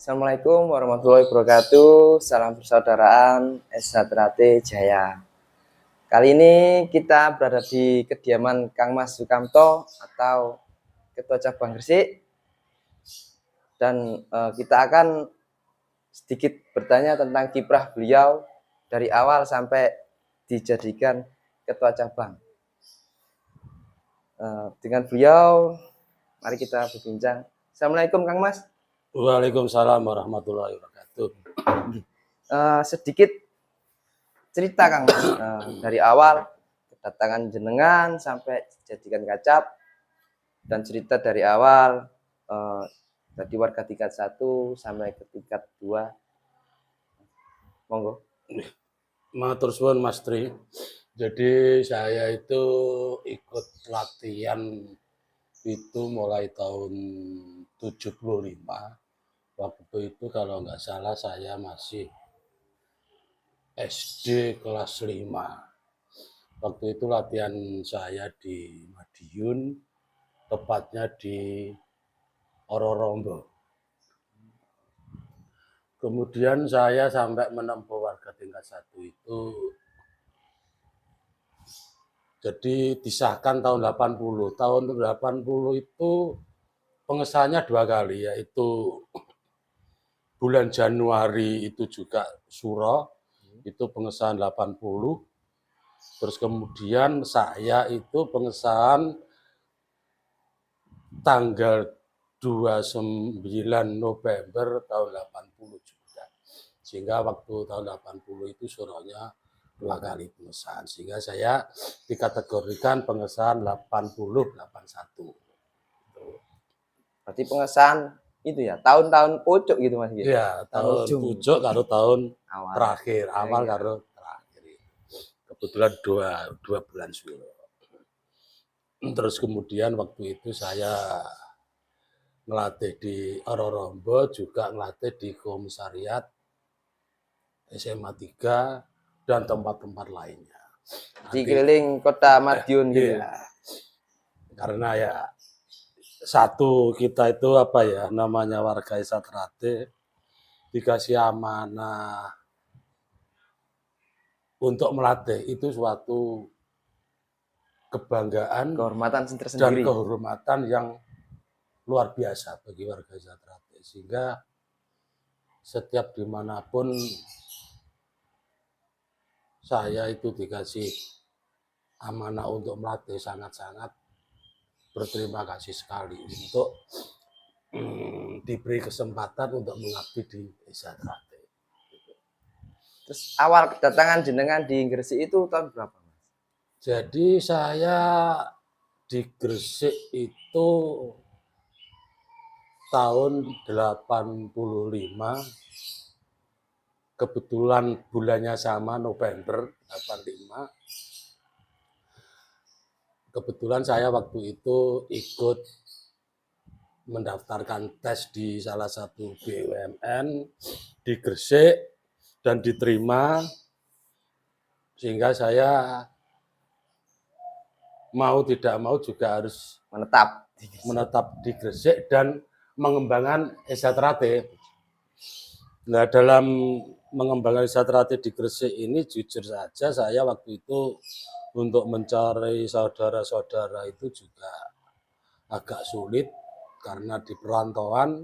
Assalamualaikum warahmatullahi wabarakatuh. Salam persaudaraan Esatrate Jaya. Kali ini kita berada di kediaman Kang Mas Sukamto atau Ketua Cabang Gresik. Dan kita akan sedikit bertanya tentang kiprah beliau dari awal sampai dijadikan Ketua Cabang. Dengan beliau, mari kita berbincang. Assalamualaikum Kang Mas. Waalaikumsalam warahmatullahi wabarakatuh. Sedikit cerita Kang Mas, dari awal kedatangan jenengan sampai jadikan kacap, dan cerita dari awal dari warga tingkat 1 sampai ke tingkat 2. Monggo. Matur suwun Mas Tri. Jadi saya itu ikut latihan itu mulai tahun 75. Waktu itu kalau nggak salah saya masih SD kelas 5. Waktu itu latihan saya di Madiun, tepatnya di Ororombo. Kemudian saya sampai menempuh warga tingkat 1 itu, jadi disahkan tahun 80. Tahun 80 itu pengesahannya 2 kali, yaitu bulan Januari itu juga suro, itu pengesahan 80. Terus kemudian saya itu pengesahan tanggal 29 November tahun 80 juga. Sehingga waktu tahun 80 itu suronya 2 kali pengesahan. Sehingga saya dikategorikan pengesahan 80-81. Berarti pengesahan itu ya, tahun-tahun pucuk gitu Mas. Iya, tahun pucuk karo tahun awal. terakhir, awal karo terakhir. Kebetulan dua bulan suruh. Terus kemudian waktu itu saya ngelatih di Ororombo, juga ngelatih di Komisariat SMA 3 dan tempat-tempat lainnya. Di keliling kota Madiun gitu. Iya. Karena ya satu, kita itu apa ya, namanya warga Esatrate dikasih amanah untuk melatih, itu suatu kebanggaan, Kehormatan dan tersendiri. kehormatan yang luar biasa bagi warga Esatrate. Sehingga setiap dimanapun saya itu dikasih amanah untuk melatih, sangat-sangat berterima kasih sekali untuk diberi kesempatan untuk mengabdi di Esatrate. Terus awal kedatangan jenengan di Gresik itu tahun berapa Mas? Jadi saya di Gresik itu tahun 85, kebetulan bulannya sama, November 85. Kebetulan saya waktu itu ikut mendaftarkan tes di salah satu BUMN di Gresik dan diterima, sehingga saya mau tidak mau juga harus menetap di Gresik dan mengembangkan Esatrate. Nah, dalam mengembangkan Esatrate di Gresik ini, jujur saja saya waktu itu untuk mencari saudara-saudara itu juga agak sulit, karena di perantauan.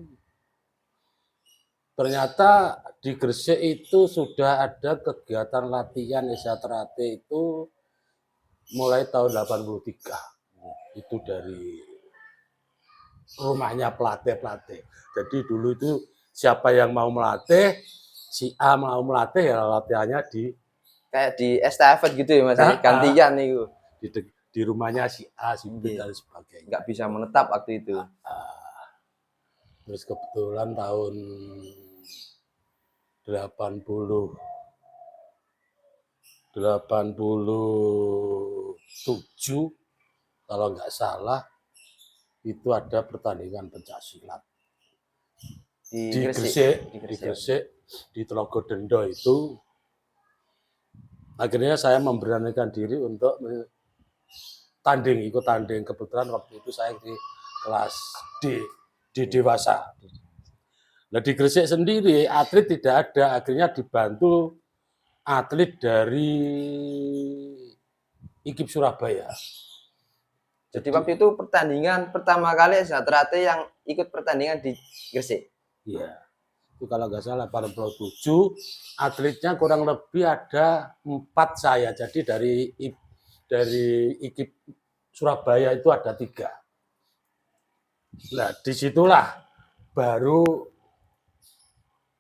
Ternyata di Gresik itu sudah ada kegiatan latihan Esatrate itu mulai tahun 83. Itu dari rumahnya pelatih-pelatih. Jadi dulu itu siapa yang mau melatih, si A mau melatih, ya latihannya di kayak di estafet gitu ya Mas, gantian itu. Di rumahnya si A, si B, dan sebagainya. Nggak bisa menetap waktu itu. Terus kebetulan tahun 87 kalau nggak salah, itu ada pertandingan pencaksilat di Gresik, di Telaga Dendo itu. Akhirnya saya memberanikan diri untuk ikut tanding. Kebetulan waktu itu saya di kelas D, di dewasa. Nah di Gresik sendiri atlet tidak ada, akhirnya dibantu atlet dari IKIP Surabaya. Jadi waktu itu pertandingan pertama kali Satrate yang ikut pertandingan di Gresik. Iya. Itu kalau nggak salah 87 atletnya kurang lebih ada 4 saya. Jadi dari IKIP Surabaya itu ada 3. Nah disitulah baru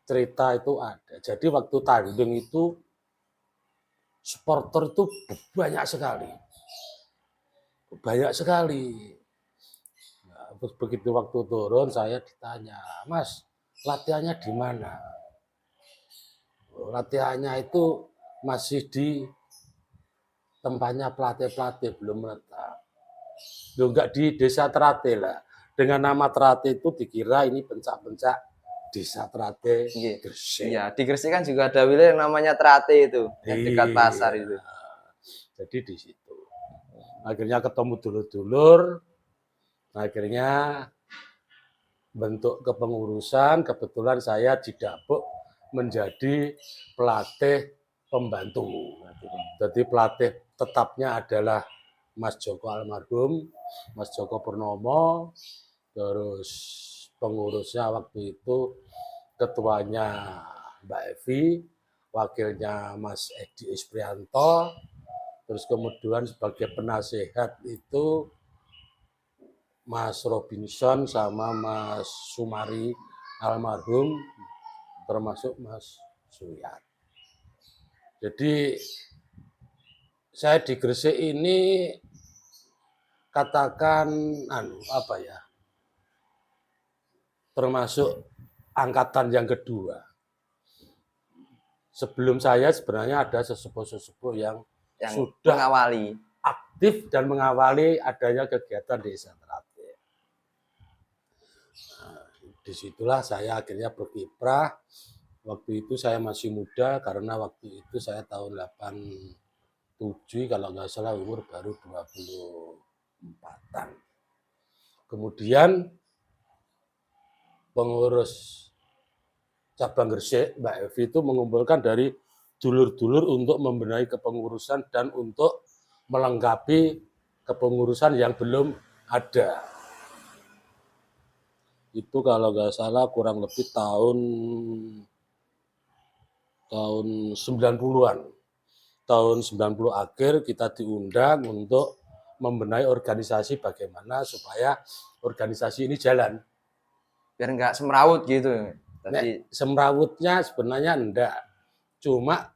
cerita itu ada. Jadi waktu tanding itu supporter itu banyak sekali. Banyak sekali. Nah, terus begitu waktu turun saya ditanya, Mas, latihannya di mana? Latihannya itu masih di tempatnya pelatih-pelatih, belum menetap. Loh, enggak di desa Trate lah. Dengan nama Trate itu dikira ini pencak-pencak desa Trate Gresik. Iya, di Gresik kan juga ada wilayah yang namanya Trate itu, yang dekat pasar itu. Jadi di situ. Akhirnya ketemu dulur-dulur, akhirnya bentuk kepengurusan, kebetulan saya didapuk menjadi pelatih pembantu. Jadi pelatih tetapnya adalah Mas Joko almarhum, Mas Joko Purnomo, terus pengurusnya waktu itu ketuanya Mbak Evi, wakilnya Mas Edi Isprianto, terus kemudian sebagai penasehat itu Mas Robinson sama Mas Sumari almarhum, termasuk Mas Suyat. Jadi saya di Gresik ini katakan termasuk angkatan yang kedua. Sebelum saya sebenarnya ada sesepuh-sesepuh yang sudah mengawali, aktif dan mengawali adanya kegiatan desa Trate. Disitulah saya akhirnya berkiprah. Waktu itu saya masih muda karena waktu itu saya tahun 87 kalau nggak salah umur baru 24-an. Kemudian pengurus cabang Gresik, Mbak Evi itu mengumpulkan dari dulur-dulur untuk membenahi kepengurusan dan untuk melengkapi kepengurusan yang belum ada. Itu kalau nggak salah kurang lebih tahun 90-an. Tahun 90 akhir kita diundang untuk membenahi organisasi bagaimana supaya organisasi ini jalan. Biar nggak semrawut gitu. Tadi semrawutnya sebenarnya enggak. Cuma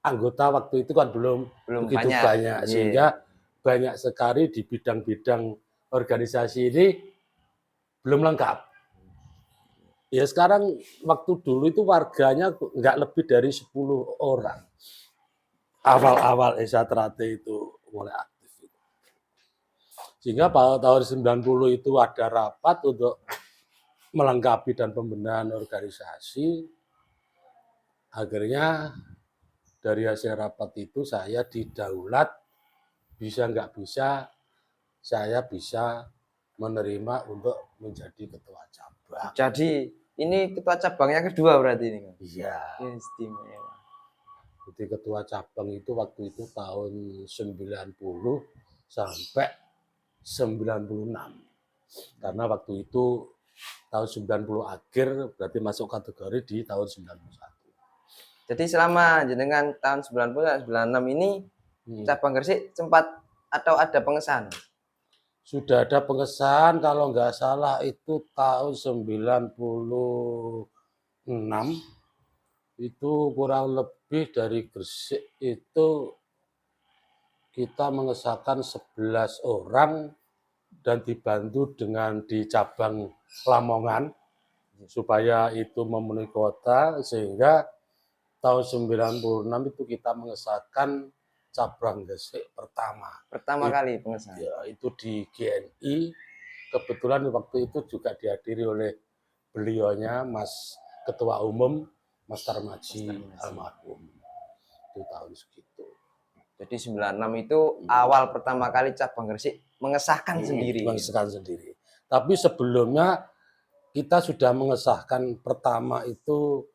anggota waktu itu kan belum begitu banyak. Sehingga banyak sekali di bidang-bidang organisasi ini belum lengkap. Ya sekarang waktu dulu itu warganya nggak lebih dari 10 orang. Awal-awal Esa Trate itu mulai aktif. Sehingga pada tahun 90 itu ada rapat untuk melengkapi dan pembenahan organisasi. Akhirnya dari hasil rapat itu saya didaulat, bisa nggak bisa, saya bisa menerima untuk menjadi ketua cabang. Jadi ini ketua cabangnya kedua berarti ini? Iya. Istimewa. Jadi ketua cabang itu waktu itu tahun 90 sampai 96. Karena waktu itu tahun 90 akhir berarti masuk kategori di tahun 91. Jadi selama jenengan tahun 90 96 ini cabang Gresik sempat atau ada pengesahan? Sudah ada pengesahan kalau nggak salah itu tahun 96 itu kurang lebih dari Gresik itu kita mengesahkan 11 orang dan dibantu dengan di cabang Lamongan supaya itu memenuhi kuota sehingga tahun 96 itu kita mengesahkan cabang Gresik pertama kali pengesahan. Ya, itu di GNI. Kebetulan waktu itu juga dihadiri oleh beliaunya Mas Ketua Umum Mas Tarmaji almarhum. Itu tahun segitu. Jadi 96 itu awal pertama kali cabang Gresik mengesahkan sendiri. Mengesahkan sendiri. Tapi sebelumnya kita sudah mengesahkan pertama itu,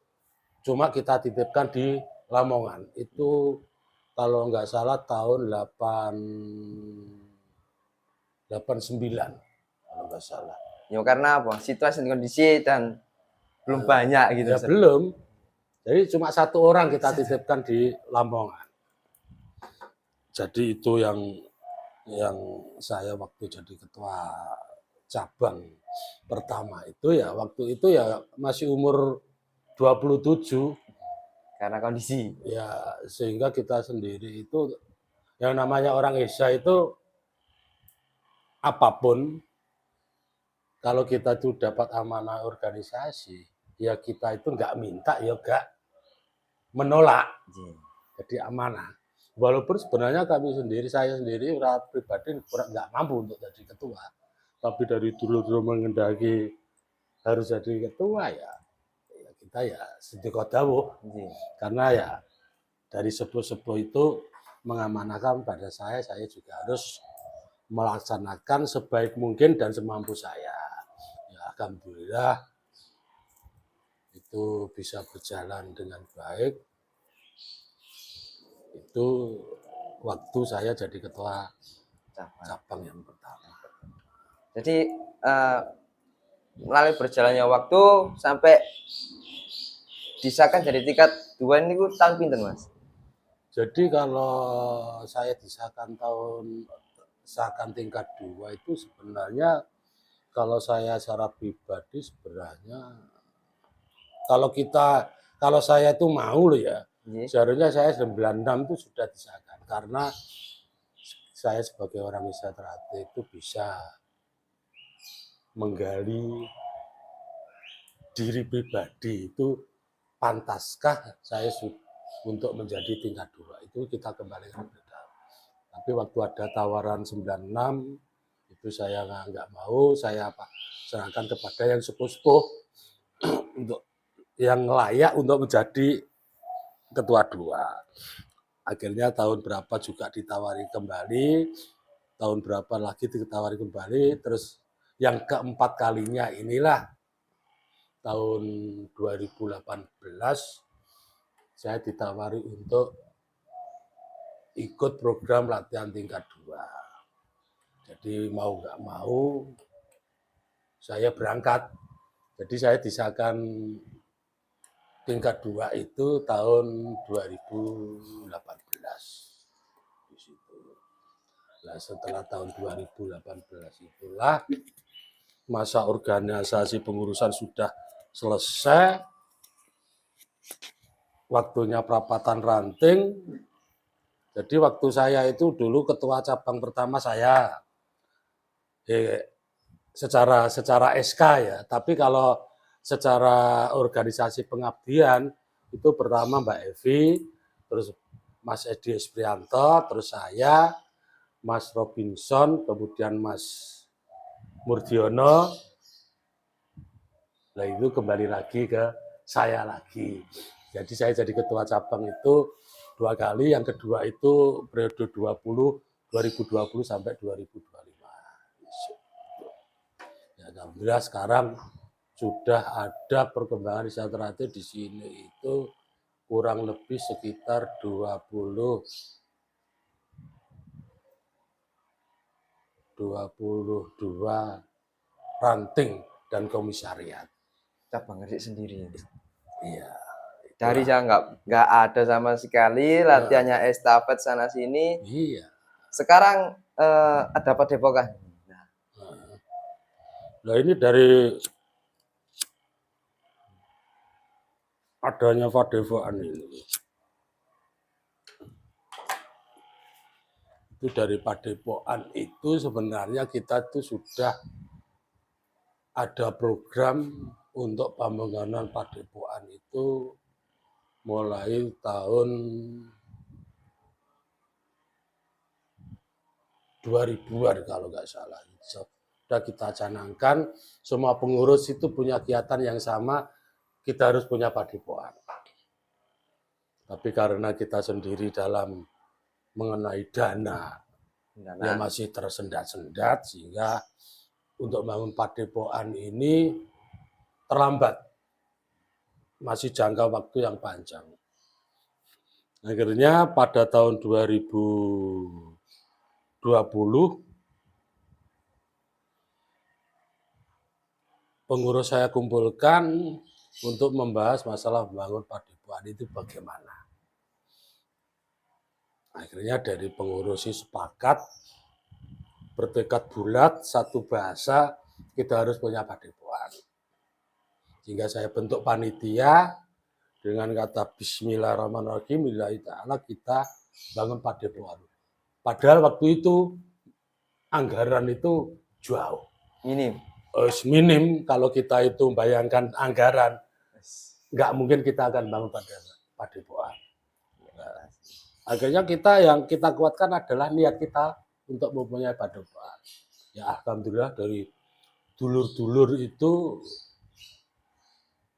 cuma kita titipkan di Lamongan. Itu kalau nggak salah tahun 89 kalau nggak salah. Ya karena apa? Situasi dan kondisi dan belum banyak gitu. Ya belum. Jadi cuma satu orang kita titipkan di Lamongan. Jadi itu yang saya waktu jadi ketua cabang pertama itu ya, waktu itu ya masih umur 27. Karena kondisi. Ya sehingga kita sendiri itu, yang namanya orang Esa itu apapun, kalau kita tuh dapat amanah organisasi, ya kita itu nggak minta, ya nggak menolak. Jadi amanah. Walaupun sebenarnya saya sendiri pribadi nggak mampu untuk jadi ketua, tapi dari dulu mengendaki harus jadi ketua ya kita ya sedekah dawuh. Karena ya dari sepuh-sepuh itu mengamanahkan pada saya juga harus melaksanakan sebaik mungkin dan semampu saya. Ya alhamdulillah itu bisa berjalan dengan baik. Itu waktu saya jadi ketua cabang yang pertama. Jadi melalui berjalannya waktu sampai disahkan jadi tingkat 2 ini tahun pinten, Mas? Jadi kalau saya disahkan tingkat 2 itu sebenarnya, kalau saya secara pribadi sebenarnya, kalau saya itu mau loh ya, seharusnya saya 96 itu sudah disahkan, karena saya sebagai orang Esa Trate itu bisa menggali diri pribadi itu, pantaskah saya untuk menjadi tingkat 2, itu kita kembali ke belakang. Tapi waktu ada tawaran 96 itu saya nggak mau, saya serahkan kepada yang sepuh-sepuh untuk yang layak untuk menjadi ketua 2. Akhirnya tahun berapa juga ditawari kembali, tahun berapa lagi ditawari kembali, terus yang keempat kalinya inilah tahun 2018 saya ditawari untuk ikut program latihan tingkat 2. Jadi mau nggak mau saya berangkat. Jadi saya disahkan tingkat 2 itu tahun 2018 di situ. Nah, setelah tahun 2018 itulah masa organisasi pengurusan sudah selesai, waktunya perapatan ranting. Jadi waktu saya itu dulu ketua cabang pertama saya, secara SK ya, tapi kalau secara organisasi pengabdian itu pertama Mbak Evi, terus Mas Edi Esprianto, terus saya, Mas Robinson, kemudian Mas Murdiono. Nah itu kembali lagi ke saya lagi. Jadi saya jadi ketua cabang itu 2 kali, yang kedua itu periode 2020 sampai 2025. Ya, alhamdulillah sekarang sudah ada perkembangan Esa Trate di sini itu kurang lebih sekitar 22 ranting dan komisariat. Cabang Gresik sendiri. Iya. Dari saya nggak ada sama sekali latihannya estafet sana sini. Iya. Sekarang ada padepokan. Nah ini dari adanya padepokan ini. Itu dari padepokan itu sebenarnya kita tuh sudah ada program untuk pembangunan padepokan itu mulai tahun 2000-an kalau nggak salah. Sudah kita canangkan, semua pengurus itu punya kegiatan yang sama, kita harus punya padepokan. Tapi karena kita sendiri dalam mengenai dana yang masih tersendat-sendat, sehingga untuk bangun padepokan ini terlambat. Masih jangka waktu yang panjang. Akhirnya pada tahun 2020 pengurus saya kumpulkan untuk membahas masalah membangun padepokan itu bagaimana. Akhirnya dari pengurus sepakat bertekad bulat satu bahasa kita harus punya padepokan. Sehingga saya bentuk panitia dengan kata Bismillahirrahmanirrahim, lillahi ta'ala kita bangun padepokan. Padahal waktu itu anggaran itu jauh. Minim kalau kita itu bayangkan anggaran, nggak mungkin kita akan bangun padepokan. Akhirnya yang kita kuatkan adalah niat kita untuk mempunyai padepokan. Ya alhamdulillah dari dulur-dulur itu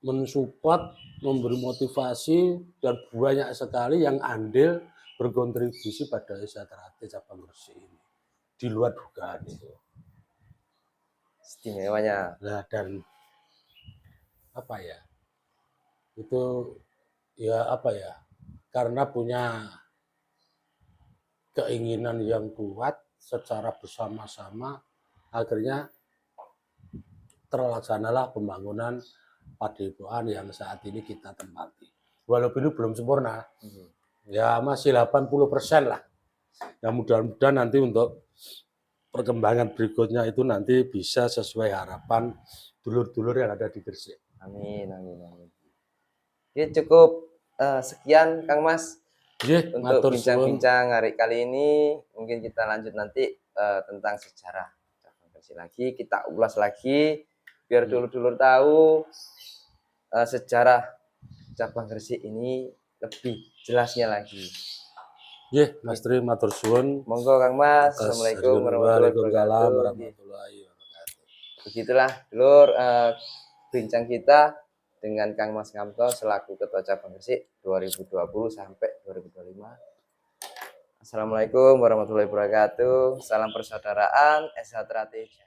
mensupport, memberi motivasi, dan banyak sekali yang andil berkontribusi pada Esatrate cabang Gresik ini. Di luar dugaan itu. Istimewanya. Nah, dan apa ya? Itu ya apa ya? Karena punya keinginan yang kuat secara bersama-sama, akhirnya terlaksanalah pembangunan padepokan yang saat ini kita tempati. Walaupun itu belum sempurna, ya masih 80% lah. Ya mudah-mudahan nanti untuk perkembangan berikutnya itu nanti bisa sesuai harapan dulur-dulur yang ada di Gresik. Amin, amin, amin. Oke, cukup sekian Kang Mas untuk bincang-bincang hari kali ini. Mungkin kita lanjut nanti tentang sejarah cabang Gresik lagi, kita ulas lagi biar dulur-dulur tahu sejarah cabang Gresik ini lebih jelasnya lagi. Mas Tri, matur suwun. Monggo Kang Mas. Assalamualaikum warahmatullahi wabarakatuh. Begitulah dulur bincang kita dengan Kang Mas Ngamto selaku Ketua Cabang Gresik 2020 sampai 2025. Assalamualaikum warahmatullahi wabarakatuh. Salam persaudaraan, Esatrate Jaya.